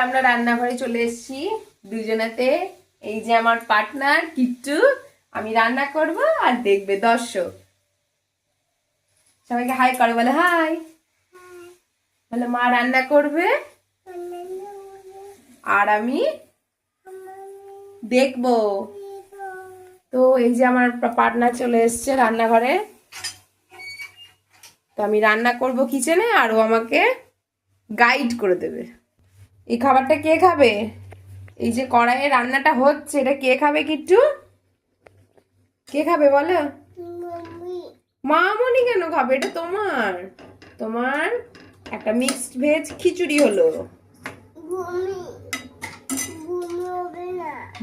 আমরা রান্নাঘরে চলে এসেছি দুজনাতে। এই যে আমার পার্টনার কিট্টু, আমি রান্না করব আর দেখবে দর্শক। সবাইকে হাই করে, বলে হাই। বলে মা রান্না করবে আর আমি দেখবো। তো এই যে আমার পার্টনার চলে এসেছে রান্নাঘরে। তো আমি রান্না করব কিচেনে আর ও আমাকে গাইড করে দেবে। এই খাবারটা কে খাবে? এই যে কড়াইয়ে রান্নাটা হচ্ছে, এটা কে খাবে কিট্টু? কে খাবে বলো? মামনি কেন খাবে? এটা তোমার তোমার একটা মিক্সড ভেজ খিচুড়ি হলো।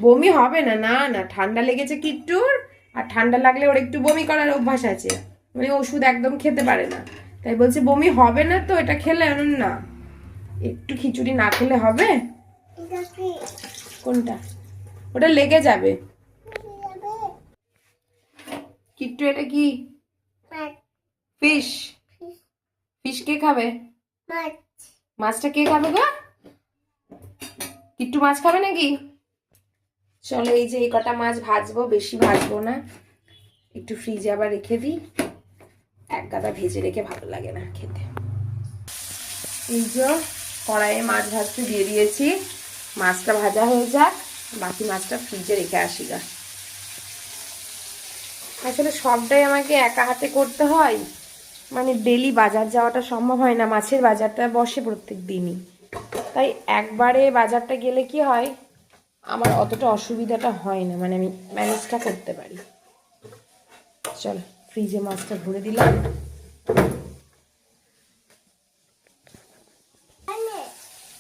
বমি হবে না, না না, ঠান্ডা লেগেছে কিট্টুর। আর ঠান্ডা লাগলে ওর একটু বমি করার অভ্যাস আছে, মানে ওষুধ একদম খেতে পারে না। তাই বলছে বমি হবে না তো এটা খেলে না, একটু খিচুড়ি না খেলে হবে? কোনটা? ওটা লেগে যাবে কিট্টু। এটা কি? ফিশ। ফিশ কে খাবে? মাছটা কে খাবে গো? কিট্টু মাছ খাবে নাকি? চলো এই যে এই কটা মাছ ভাজবো, বেশি ভাজবো না, একটু ফ্রিজে আবার রেখে দিই। এক গাদা ভেজে রেখে ভালো লাগে না খেতে। এই যে কড়াইয়ে মাছ ভাজতে দিয়ে দিয়েছি, মাছটা ভাজা হয়ে যাক, বাকি মাছটা ফ্রিজে রেখে আসি গা। আসলে সবটাই আমাকে একা হাতে করতে হয়, মানে ডেলি বাজার যাওয়াটা সম্ভব হয় না। মাছের বাজারটা বসে প্রত্যেক দিনই, তাই একবারে বাজারটা গেলে কি হয়, আমার অতটা অসুবিধাটা হয় না, মানে আমি ম্যানেজটা করতে পারি। চলো ফ্রিজে মাছটা ভরে দিলাম।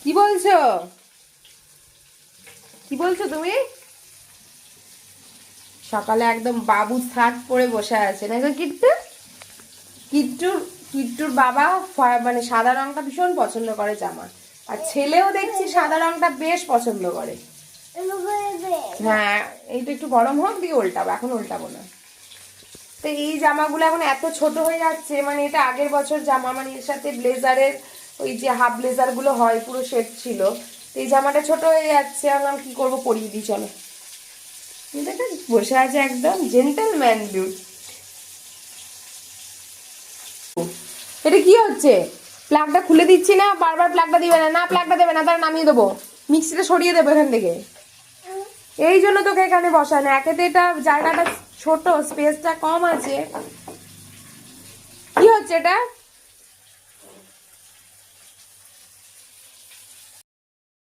কি বলছো? কি বলছো তুমি? সকালে একদম বাবু শার্ট পরে বসে আছে না গো কিট্টু? কিট্টুর কিট্টুর বাবা মানে সাদা রংটা ভীষণ পছন্দ করে জামা, আর ছেলেও দেখছি সাদা রংটা বেশ পছন্দ করে। হ্যাঁ, এইটা একটু গরম হোক দিয়ে উল্টাবো, এখন উল্টাবো না। তো এই জামাগুলো এখন এত ছোট হয়ে যাচ্ছে, মানে এটা আগের বছর জামা, মানে এর সাথে ব্লেজারের ওই যে হাফ ব্লেজার গুলো হয় পুরো সেট ছিল। তো এই জামাটা ছোট হয়ে যাচ্ছে, আমি কি করবো, পরিয়ে দিই চলো। দেখে বসে আছে একদম জেন্টলম্যান লুক। এটা কি হচ্ছে? প্লাগটা খুলে দিচ্ছি না, বারবার প্লাগটা দিবে না, না প্লাগটা দেবে না, তারা নামিয়ে দেবো, মিক্সিটা সরিয়ে দেবো এখান থেকে। এই জন্য তোকে এখানে বসানো, একেতে এটা জায়গাটা ছোট, স্পেসটা কম আছে। কি হচ্ছে এটা?